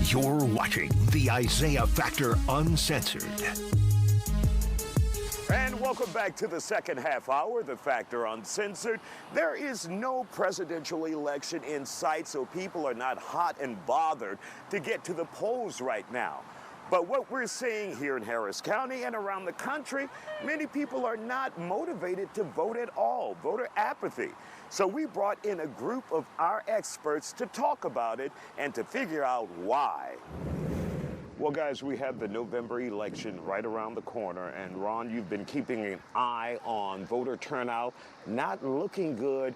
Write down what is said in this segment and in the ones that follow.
You're watching the Isaiah Factor Uncensored. And welcome back to the second half hour, the Factor Uncensored. There is no presidential election in sight, so people are not hot and bothered to get to the polls right now. But what we're seeing here in Harris County and around the country, many people are not motivated to vote at all, voter apathy. So we brought in a group of our experts to talk about it and to figure out why. Well, guys, we have the November election right around the corner, and Ron, you've been keeping an eye on voter turnout, not looking good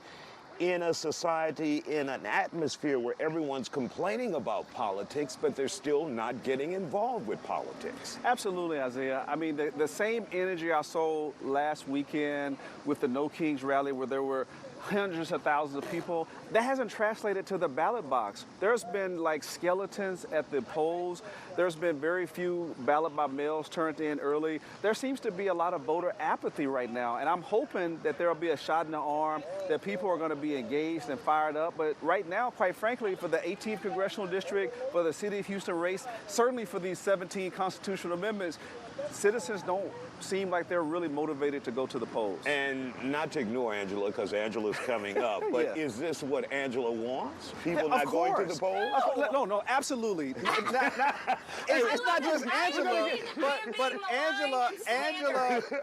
in a society, in an atmosphere where everyone's complaining about politics, but they're still not getting involved with politics. Absolutely, Isaiah. I mean, the same energy I saw last weekend with the No Kings rally, where there were hundreds of thousands of people, that hasn't translated to the ballot box. There's been like skeletons at the polls. There's been very few ballot by mails turned in early. There seems to be a lot of voter apathy right now, and I'm hoping that there'll be a shot in the arm, that people are going to be engaged and fired up. But right now, quite frankly, for the 18th Congressional District, for the City of Houston race, certainly for these 17 constitutional amendments, citizens don't seem like they're really motivated to go to the polls. And not to ignore Angela, because Angela's coming up, but Yeah. is this what Angela wants? People Of not going to course. the polls? No, absolutely. It's not just Angela, but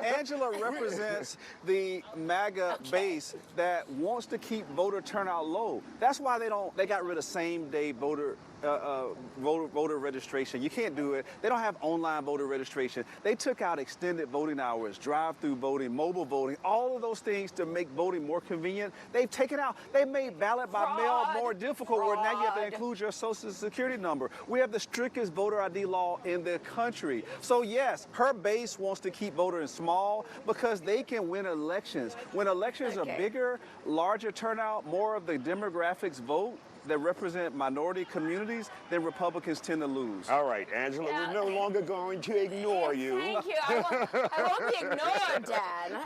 Angela represents the MAGA base that wants to keep voter turnout low. That's why they got rid of same-day voter registration. You can't do it. They don't have online voter registration. They took out extended voting hours, drive-through voting, mobile voting, all of those things to make voting more convenient. They've taken out. They made ballot by mail more difficult, where now you have to include your social security number. We have the strictest voter ID law in the country. So yes, her base wants to keep voters small because they can win elections. When elections are bigger, larger turnout, more of the demographics vote that represent minority communities, then Republicans tend to lose. All right, Angela, we're no longer going to ignore you. Thank you. I won't be ignored, Dan.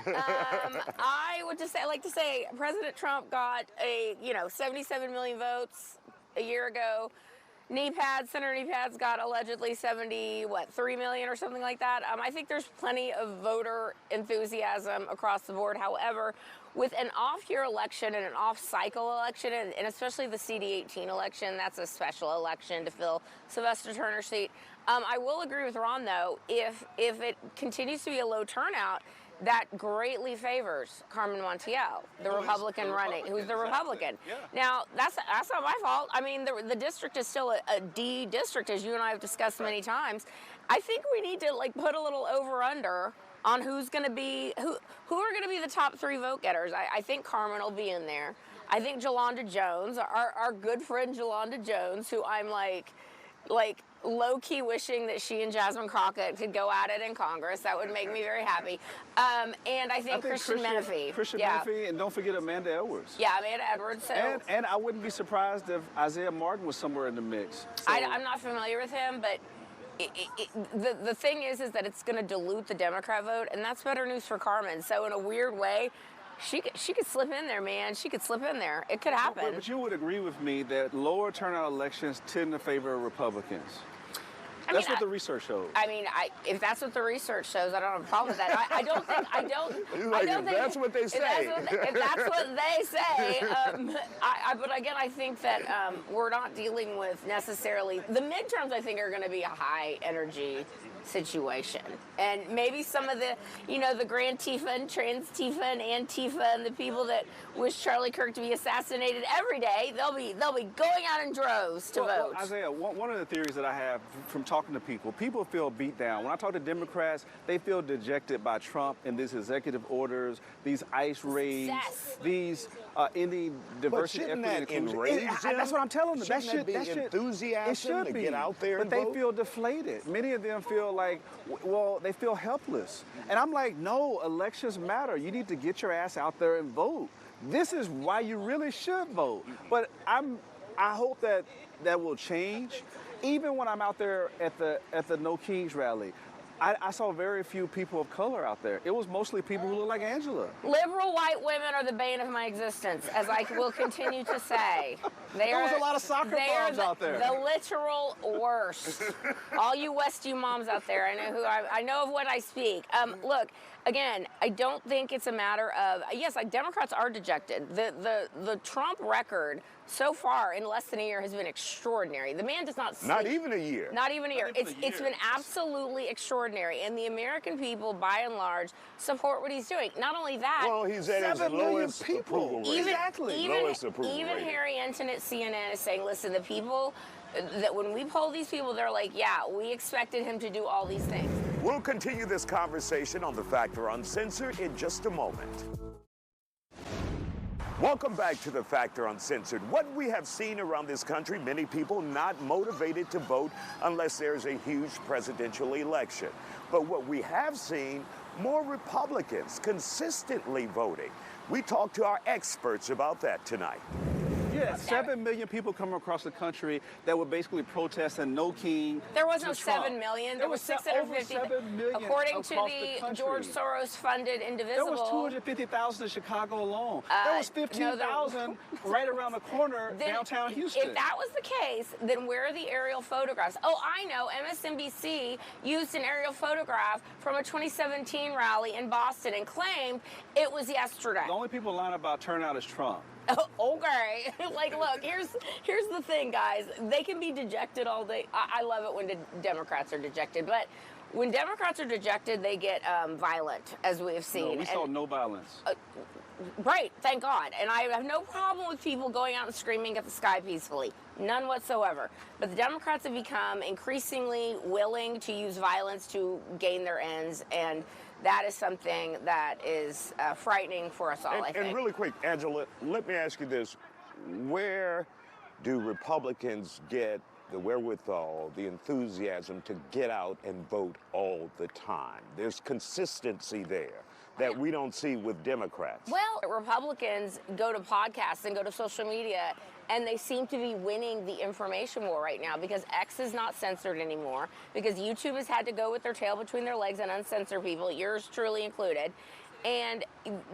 I would just say, like to say, President Trump got 77 million votes a year ago. Senator Kneepads got allegedly 3 million or something like that. I think there's plenty of voter enthusiasm across the board. However, with an off-year election and an off-cycle election, and especially the CD18 election, that's a special election to fill Sylvester Turner's seat. I will agree with Ron, though, if it continues to be a low turnout, that greatly favors Carmen Montiel, the Republican running, who's the Republican. Yeah. Now, that's not my fault. I mean, the district is still a D district, as you and I have discussed many times. I think we need to put a little over-under on who's going to be, who are going to be the top 3 vote getters. I think Carmen will be in there. I think Jolanda Jones, our good friend Jolanda Jones, who I'm like low-key wishing that she and Jasmine Crockett could go at it in Congress. That would make me very happy. And I think Christian Menefee. Menefee, and don't forget Amanda Edwards. Yeah, Amanda Edwards. So and I wouldn't be surprised if Isaiah Martin was somewhere in the mix. So. I'm not familiar with him, but the thing is that it's going to dilute the Democrat vote, and that's better news for Carmen. So in a weird way, she could slip in there, man. She could slip in there. It could happen. But you would agree with me that lower turnout elections tend to favor Republicans. That's what the research shows. I mean, if that's what the research shows, I don't have a problem with that. I don't think that's what they say. If that's what they say, but again, I think that we're not dealing with necessarily the midterms. I think are going to be a high energy situation, and maybe some of the the Grand Tifa and Trans Tifa and Antifa and the people that wish Charlie Kirk to be assassinated every day, they'll be going out in droves to vote. Well, Isaiah, one of the theories that I have from talking to people feel beat down. When I talk to Democrats, they feel dejected by Trump and these executive orders, these ICE raids, these ending diversity, equity, and inclusion. That's what I'm telling them. Shouldn't that be enthusiasm to get out there and vote? But they feel deflated. Many of them feel like, they feel helpless. And I'm like, no, elections matter. You need to get your ass out there and vote. This is why you really should vote. But I hope that will change. Even when I'm out there at the No Kings rally, I saw very few people of color out there. It was mostly people who look like Angela. Liberal white women are the bane of my existence, as I will continue to say. There was a lot of soccer moms out there. The literal worst. All you West U moms out there, I know of what I speak. Look, again, I don't think it's a matter of, yes, like Democrats are dejected. The Trump record so far in less than a year has been extraordinary. The man does not sleep. Not even a year. Not even a year. It's been absolutely extraordinary. And the American people, by and large, support what he's doing. Not only that. Well, he's at his lowest approval rating. Even Harry Enton at CNN is saying, listen, the people, that when we poll these people, they're like, yeah, we expected him to do all these things. We'll continue this conversation on The Factor Uncensored in just a moment. Welcome back to The Factor Uncensored. What we have seen around this country, many people not motivated to vote unless there's a huge presidential election. But what we have seen, more Republicans consistently voting. We talked to our experts about that tonight. Yeah, 7 million people coming across the country that were basically protesting no king. There was no 7 million. There was 650. Over 7 million according to the George Soros-funded Indivisible. There was 250,000 in Chicago alone. There was 15,000 right around the corner downtown Houston. If that was the case, then where are the aerial photographs? Oh, I know. MSNBC used an aerial photograph from a 2017 rally in Boston and claimed it was yesterday. The only people lying about turnout is Trump. Okay, like, look, here's the thing, guys. They can be dejected all day. I love it when Democrats are dejected, but when Democrats are dejected, they get violent, as we have seen. No, we saw no violence. Right, thank God. And I have no problem with people going out and screaming at the sky peacefully. None whatsoever. But the Democrats have become increasingly willing to use violence to gain their ends, and that is something that is frightening for us all, I think. And really quick, Angela, let me ask you this. Where do Republicans get the wherewithal, the enthusiasm to get out and vote all the time? There's consistency there that we don't see with Democrats. Well, Republicans go to podcasts and go to social media, and they seem to be winning the information war right now because X is not censored anymore, because YouTube has had to go with their tail between their legs and uncensor people, yours truly included. And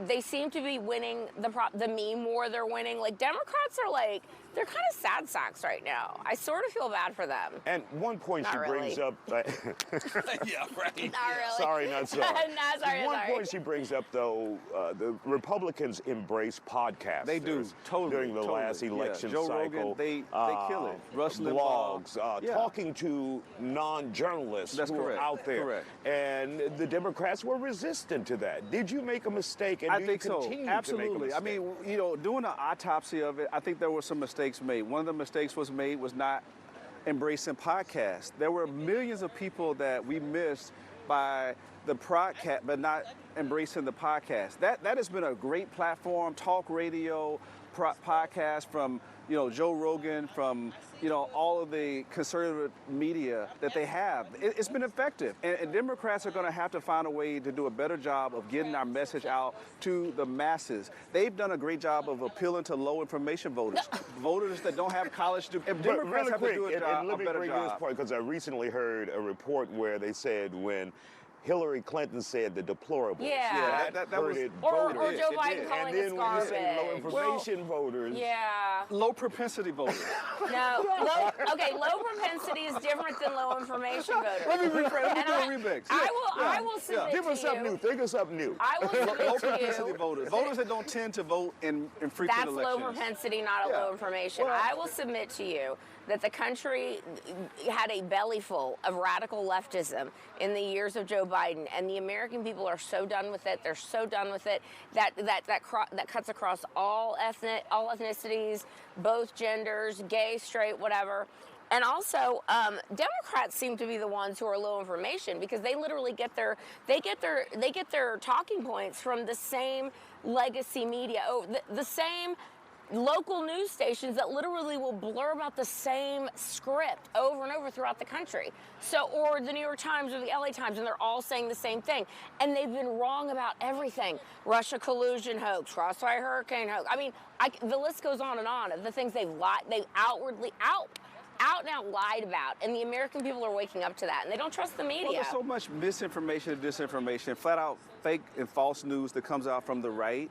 they seem to be winning the meme war. They're winning. Like, Democrats are like, they're kind of sad sacks right now. I sort of feel bad for them. And one point she brings up. Yeah, right. Not really. Sorry, not sorry. No, sorry, One point she brings up, though, the Republicans embrace podcasts. They do, totally. During the last election Joe cycle. Rogan, they kill it. Rush Blogs, talking to non-journalists who are out there. Correct. And the Democrats were resistant to that. Did you make a mistake? And I do think you continue so. Absolutely. to make a mistake? I mean, doing an autopsy of it, I think there were some mistakes made. One of the mistakes was not embracing podcasts. There were millions of people that we missed by the podcast, but not embracing the podcast. That has been a great platform, talk radio, podcast from Joe Rogan, from all of the conservative media that they have. It's been effective, and Democrats are going to have to find a way to do a better job of getting our message out to the masses. They've done a great job of appealing to low information voters, voters that don't have college degrees. If Democrats have to do a better job. Let me bring this point, because I recently heard a report where they said when Hillary Clinton said the deplorables. Yeah. That hurted or voters. Joe Biden calling us garbage. And then when you say low information voters. Yeah. Low propensity voters. No. Low propensity is different than low information voters. Let me rephrase. Let me do a remix. I will submit Give us to something new. Think of something new. I will submit Low to propensity you. voters. Voters that don't tend to vote in frequent That's elections. low propensity, not a low information. I will submit to you that the country had a belly full of radical leftism in the years of Joe Biden, and the American people are so done with it. They're so done with it that cuts across all ethnicities, both genders, gay, straight, whatever. And also, Democrats seem to be the ones who are low information because they literally get their talking points from the same legacy media, the same local news stations that literally will blurb out the same script over and over throughout the country. So, or the New York Times or the LA Times, and they're all saying the same thing. And they've been wrong about everything. Russia collusion hoax, Crossfire Hurricane hoax. I mean, the list goes on of the things they've outwardly out and out lied about, and the American people are waking up to that, and they don't trust the media. Well, there's so much misinformation and disinformation, flat out fake and false news that comes out from the right.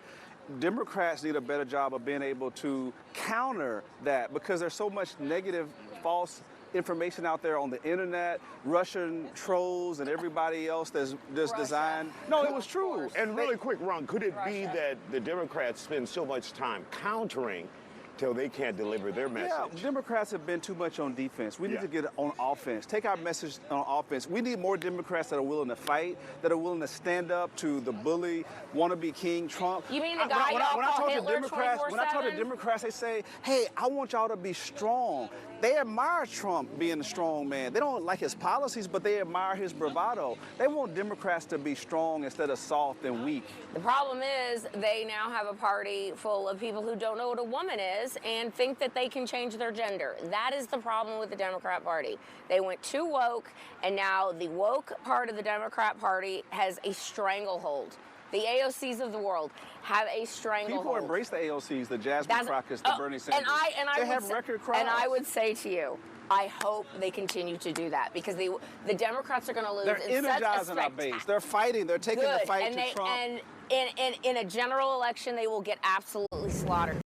Democrats need a better job of being able to counter that, because there's so much negative, false information out there on the internet, Russian trolls and everybody else that's just designed. No, it was true. And really quick, Ron, could it be that the Democrats spend so much time countering till they can't deliver their message? Yeah, Democrats have been too much on defense. We need to get on offense. Take our message on offense. We need more Democrats that are willing to fight, that are willing to stand up to the bully, wannabe King Trump. You mean the guy when y'all I call talk to Hitler Democrats, when I talk to 24/7? Democrats, they say, "Hey, I want y'all to be strong." They admire Trump being a strong man. They don't like his policies, but they admire his bravado. They want Democrats to be strong instead of soft and weak. The problem is they now have a party full of people who don't know what a woman is and think that they can change their gender. That is the problem with the Democrat Party. They went too woke, and now the woke part of the Democrat Party has a stranglehold. The AOCs of the world have a stranglehold. People embrace the AOCs, the Jasmine Crockett's, the Bernie Sanders. They have record crowds. And I would say to you, I hope they continue to do that, because the Democrats are going to lose. They're energizing our base. They're fighting. They're taking the fight to Trump. And in a general election, they will get absolutely slaughtered.